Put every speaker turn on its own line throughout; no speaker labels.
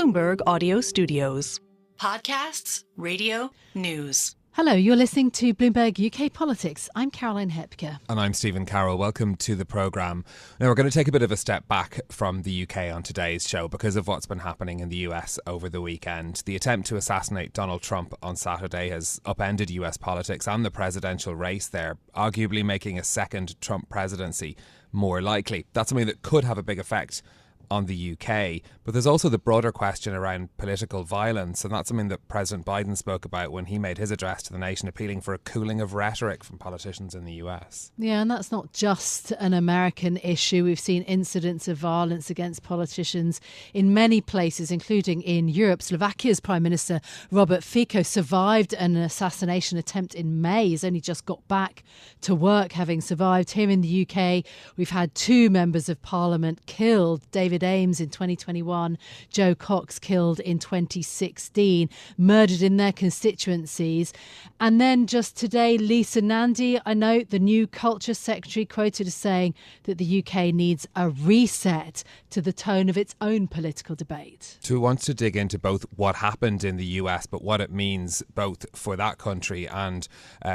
Bloomberg Audio Studios.
Podcasts, radio, news.
Hello, you're listening to Bloomberg UK Politics. I'm Caroline Hepker.
And I'm Stephen Carroll. Welcome to the programme. Now, we're going to take a bit of a step back from the UK on today's show because of what's been happening in the US over the weekend. The attempt to assassinate Donald Trump on Saturday has upended US politics and the presidential race there, arguably making a second Trump presidency more likely. That's something that could have a big effect on the UK. But there's also the broader question around political violence, and that's something that President Biden spoke about when he made his address to the nation, appealing for a cooling of rhetoric from politicians in the US.
Yeah, and that's not just an American issue. We've seen incidents of violence against politicians in many places, including in Europe. Slovakia's Prime Minister Robert Fico survived an assassination attempt in May. He's only just got back to work, having survived. Here in the UK, we've had two members of Parliament killed. David Ames in 2021, Joe Cox killed in 2016, murdered in their constituencies. And then just today, Lisa Nandy, I know the new Culture Secretary, quoted as saying that the UK needs a reset to the tone of its own political debate.
So we want to dig into both what happened in the US, but what it means both for that country and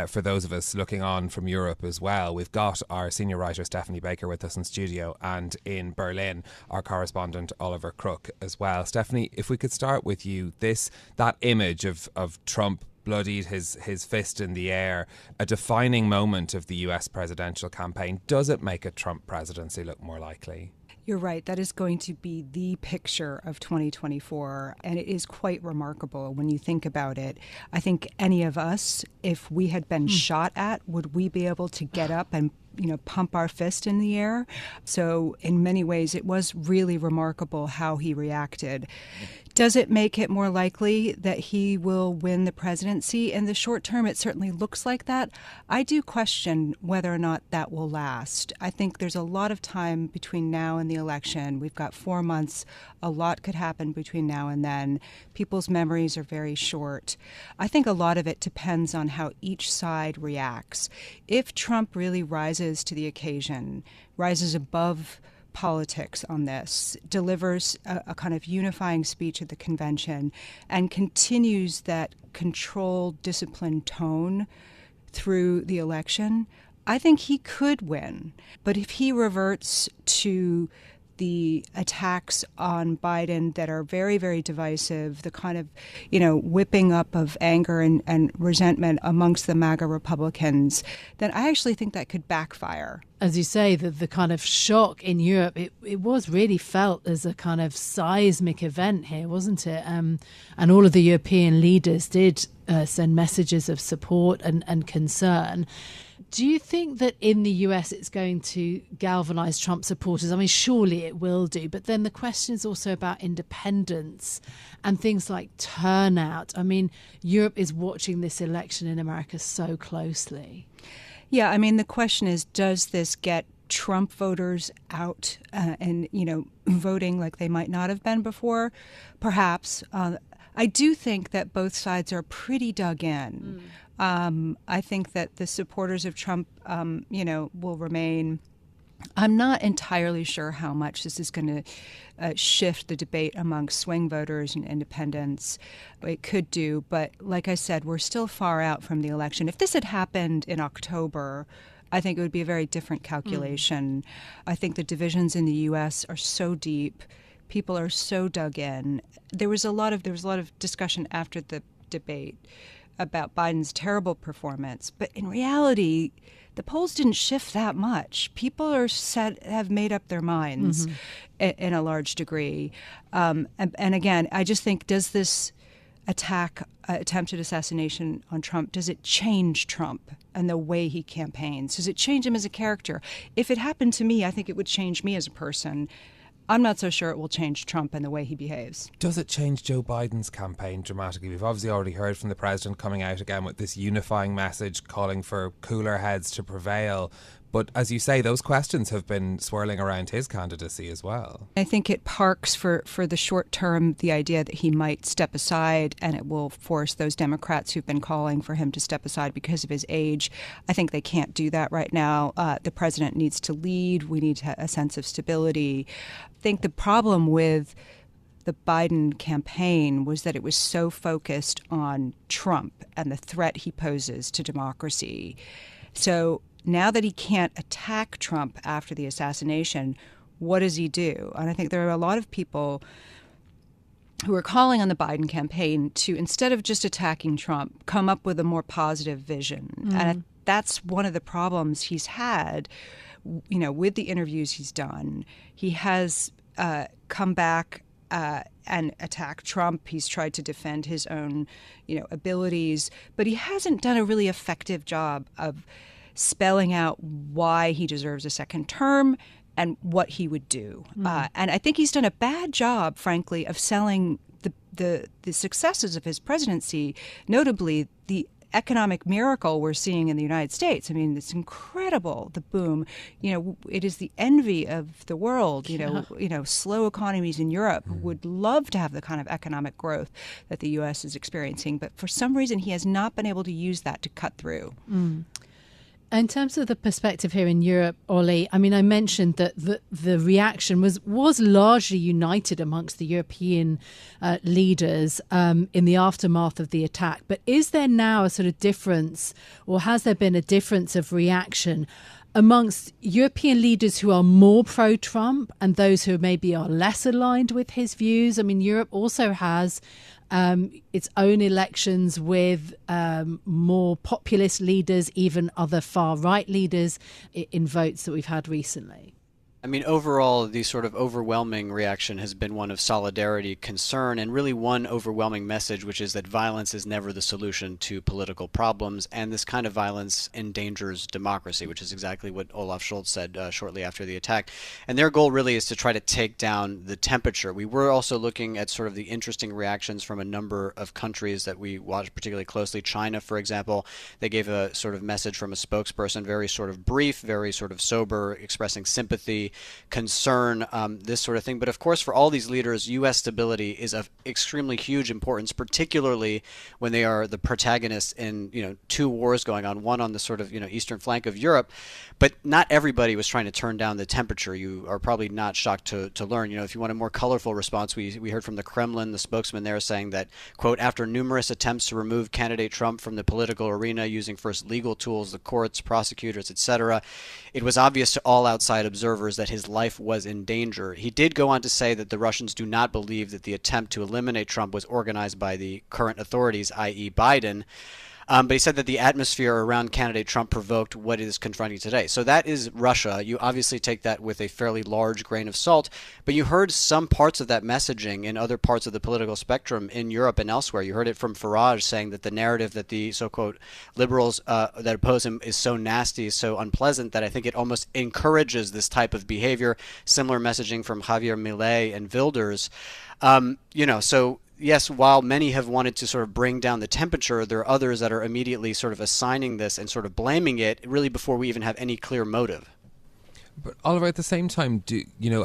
for those of us looking on from Europe as well. We've got our senior writer Stephanie Baker with us in studio, and in Berlin, our correspondent Oliver Crook as well. Stephanie, if we could start with you, that image of Trump bloodied, his fist in the air, a defining moment of the US presidential campaign. Does it make a Trump presidency look more likely?
You're right. That is going to be the picture of 2024. And it is quite remarkable when you think about it. I think any of us, if we had been shot at, would we be able to get up and pump our fist in the air? So in many ways, it was really remarkable how he reacted. Does it make it more likely that he will win the presidency? In the short term, it certainly looks like that. I do question whether or not that will last. I think there's a lot of time between now and the election. We've got 4 months. A lot could happen between now and then. People's memories are very short. I think a lot of it depends on how each side reacts. If Trump really rises to the occasion, rises above politics on this, delivers a kind of unifying speech at the convention, and continues that controlled, disciplined tone through the election, I think he could win. But if he reverts to the attacks on Biden that are very, very divisive, the kind of, whipping up of anger and resentment amongst the MAGA Republicans, then I actually think that could backfire.
As you say, the kind of shock in Europe, it was really felt as a kind of seismic event here, wasn't it? And all of the European leaders did send messages of support and concern. Do you think that in the US it's going to galvanise Trump supporters? I mean, surely it will do. But then the question is also about independence and things like turnout. I mean, Europe is watching this election in America so closely.
Yeah, I mean, the question is, does this get Trump voters out and, voting like they might not have been before? Perhaps. I do think that both sides are pretty dug in. I think that the supporters of Trump, will remain. I'm not entirely sure how much this is going to shift the debate among swing voters and independents. It could do, but like I said, we're still far out from the election. If this had happened in October, I think it would be a very different calculation. I think the divisions in the U.S. are so deep. People are so dug in. There was a lot of discussion after the debate about Biden's terrible performance, but in reality, the polls didn't shift that much. People have made up their minds in a large degree. And again, I just think, does this attempted assassination on Trump, does it change Trump and the way he campaigns? Does it change him as a character? If it happened to me, I think it would change me as a person. I'm not so sure it will change Trump and the way he behaves.
Does it change Joe Biden's campaign dramatically? We've obviously already heard from the president coming out again with this unifying message calling for cooler heads to prevail. But as you say, those questions have been swirling around his candidacy as well.
I think it parks for the short term the idea that he might step aside, and it will force those Democrats who've been calling for him to step aside because of his age. I think they can't do that right now. The president needs to lead. We need a sense of stability. I think the problem with the Biden campaign was that it was so focused on Trump and the threat he poses to democracy. So now that he can't attack Trump after the assassination, what does he do? And I think there are a lot of people who are calling on the Biden campaign to, instead of just attacking Trump, come up with a more positive vision. And that's one of the problems he's had, with the interviews he's done. He has come back and attacked Trump. He's tried to defend his own, abilities, but he hasn't done a really effective job of spelling out why he deserves a second term and what he would do. And I think he's done a bad job, frankly, of selling the successes of his presidency, notably the economic miracle we're seeing in the United States. I mean, it's incredible, the boom. It is the envy of the world. Slow economies in Europe would love to have the kind of economic growth that the U.S. is experiencing. But for some reason, he has not been able to use that to cut through.
In terms of the perspective here in Europe, Ollie, I mean, I mentioned that the reaction was largely united amongst the European leaders in the aftermath of the attack. But is there now a sort of difference, or has there been a difference of reaction amongst European leaders who are more pro-Trump and those who maybe are less aligned with his views? I mean, Europe also has its own elections with more populist leaders, even other far-right leaders in votes that we've had recently.
I mean, overall, the sort of overwhelming reaction has been one of solidarity, concern, and really one overwhelming message, which is that violence is never the solution to political problems, and this kind of violence endangers democracy, which is exactly what Olaf Scholz said shortly after the attack. And their goal really is to try to take down the temperature. We were also looking at sort of the interesting reactions from a number of countries that we watched particularly closely. China, for example, they gave a sort of message from a spokesperson, very sort of brief, very sort of sober, expressing sympathy, concern, this sort of thing. But of course, for all these leaders, U.S. stability is of extremely huge importance, particularly when they are the protagonists in, two wars going on, one on the sort of, eastern flank of Europe. But not everybody was trying to turn down the temperature. You are probably not shocked to learn. If you want a more colorful response, we heard from the Kremlin, the spokesman there saying that, quote, after numerous attempts to remove candidate Trump from the political arena using first legal tools, the courts, prosecutors, etc., it was obvious to all outside observers that his life was in danger. He did go on to say that the Russians do not believe that the attempt to eliminate Trump was organized by the current authorities, i.e. Biden. But he said that the atmosphere around candidate Trump provoked what is confronting today. So that is Russia. You obviously take that with a fairly large grain of salt, but you heard some parts of that messaging in other parts of the political spectrum in Europe and elsewhere. You heard it from Farage saying that the narrative that the so-called liberals that oppose him is so nasty, so unpleasant, that I think it almost encourages this type of behavior. Similar messaging from Javier Milei and Wilders. So yes, while many have wanted to sort of bring down the temperature, there are others that are immediately sort of assigning this and sort of blaming it really before we even have any clear motive.
But Oliver, at the same time,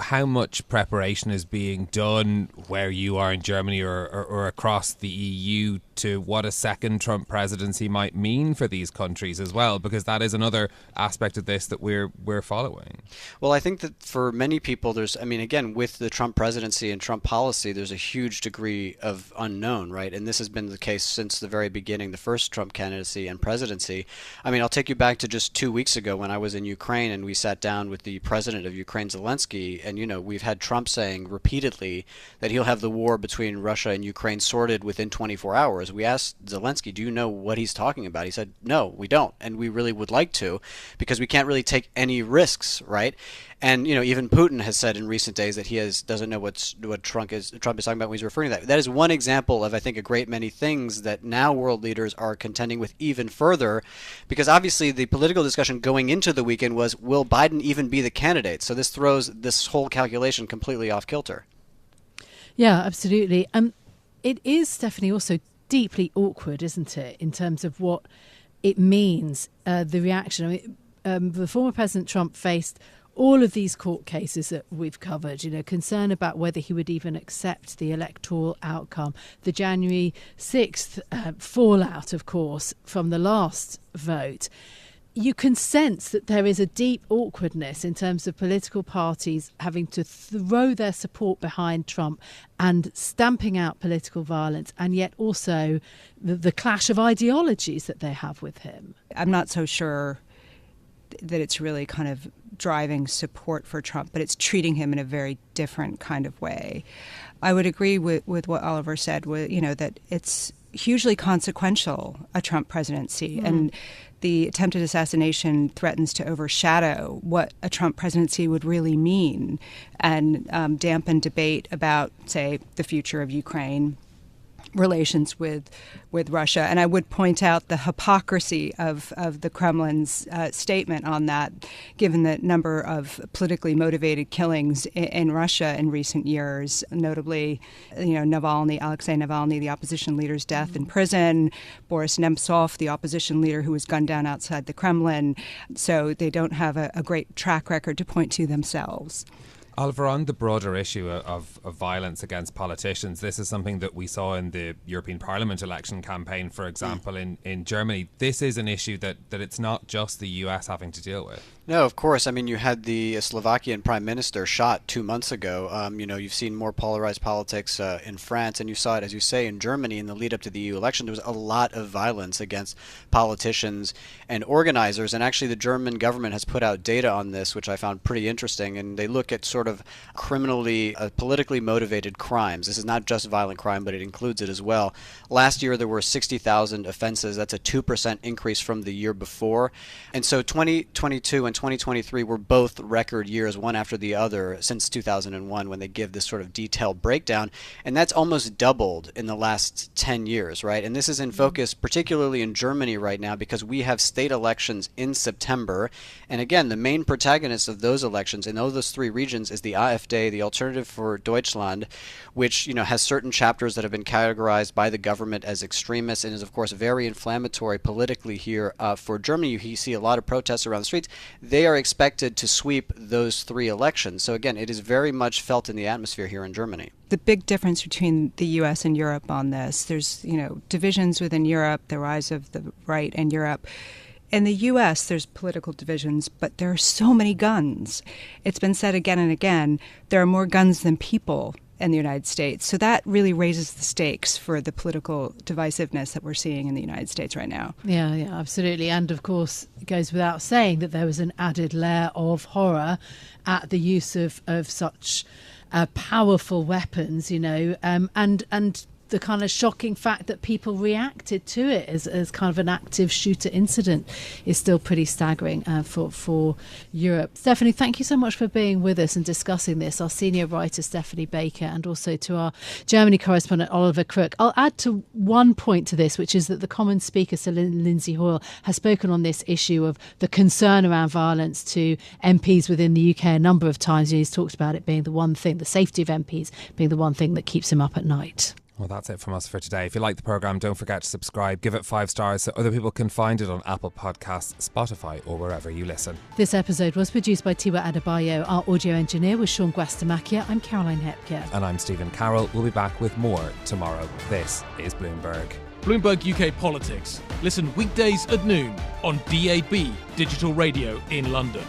how much preparation is being done where you are in Germany or across the EU to what a second Trump presidency might mean for these countries as well? Because that is another aspect of this that we're following.
Well, I think that for many people, again, with the Trump presidency and Trump policy, there's a huge degree of unknown, right? And this has been the case since the very beginning, the first Trump candidacy and presidency. I'll take you back to just 2 weeks ago when I was in Ukraine and we sat down with the president of Ukraine, Zelensky, and we've had Trump saying repeatedly that he'll have the war between Russia and Ukraine sorted within 24 hours. We asked Zelensky, do you know what he's talking about? He said, no, we don't, and we really would like to, because we can't really take any risks, right? And even Putin has said in recent days that he doesn't know what Trump is talking about when he's referring to that. That is one example of, I think, a great many things that now world leaders are contending with even further, because obviously the political discussion going into the weekend was, will Biden even be the candidate? So this throws this whole calculation completely off kilter. Yeah,
absolutely. It is, Stephanie, also deeply awkward, isn't it, in terms of what it means, the reaction. The former President Trump faced all of these court cases that we've covered, concern about whether he would even accept the electoral outcome, the January 6th fallout, of course, from the last vote. you can sense that there is a deep awkwardness in terms of political parties having to throw their support behind Trump and stamping out political violence, and yet also the clash of ideologies that they have with him.
I'm not so sure that it's really kind of driving support for Trump, but it's treating him in a very different kind of way. I would agree with what Oliver said, that it's hugely consequential, a Trump presidency. And the attempted assassination threatens to overshadow what a Trump presidency would really mean and dampen debate about, say, the future of Ukraine, relations with Russia. And I would point out the hypocrisy of the Kremlin's statement on that, given the number of politically motivated killings in Russia in recent years, notably, Alexei Navalny, the opposition leader's death in prison, Boris Nemtsov, the opposition leader who was gunned down outside the Kremlin. So they don't have a great track record to point to themselves.
Oliver, on the broader issue of violence against politicians, this is something that we saw in the European Parliament election campaign, for example, in Germany. This is an issue that it's not just the US having to deal with.
No, of course. I mean, you had the Slovakian prime minister shot 2 months ago. You've seen more polarized politics in France, and you saw it, as you say, in Germany in the lead up to the EU election. There was a lot of violence against politicians and organizers. And actually, the German government has put out data on this, which I found pretty interesting. And they look at sort of politically motivated crimes. This is not just violent crime, but it includes it as well. Last year, there were 60,000 offenses. That's a 2% increase from the year before. And so 2022 and 2023 were both record years, one after the other, since 2001, when they give this sort of detailed breakdown. And that's almost doubled in the last 10 years, right? And this is in focus, particularly in Germany right now, because we have state elections in September. And again, the main protagonist of those elections in those three regions is the AfD, the Alternative for Deutschland, which has certain chapters that have been categorized by the government as extremists and is, of course, very inflammatory politically here for Germany. You see a lot of protests around the streets. They are expected to sweep those three elections. So again, it is very much felt in the atmosphere here in Germany.
The big difference between the U.S. and Europe on this, there's, divisions within Europe, the rise of the right in Europe. In the U.S., there's political divisions, but there are so many guns. It's been said again and again, there are more guns than people in the United States. So that really raises the stakes for the political divisiveness that we're seeing in the United States right now.
Yeah, absolutely. And of course, it goes without saying that there was an added layer of horror at the use of such powerful weapons, and the kind of shocking fact that people reacted to it as kind of an active shooter incident is still pretty staggering for Europe. Stephanie, thank you so much for being with us and discussing this. Our senior writer, Stephanie Baker, and also to our Germany correspondent, Oliver Crook. I'll add to one point to this, which is that the Commons Speaker, Sir Lizzy, has spoken on this issue of the concern around violence to MPs within the UK a number of times. He's talked about it being the one thing, the safety of MPs being the one thing that keeps him up at night.
Well, that's it from us for today. If you like the programme, don't forget to subscribe, give it 5 stars so other people can find it on Apple Podcasts, Spotify or wherever you listen.
This episode was produced by Tiwa Adebayo. Our audio engineer was Sean Guastamakia. I'm Caroline Hepker.
And I'm Stephen Carroll. We'll be back with more tomorrow. This is Bloomberg.
Bloomberg UK Politics. Listen weekdays at noon on DAB Digital Radio in London.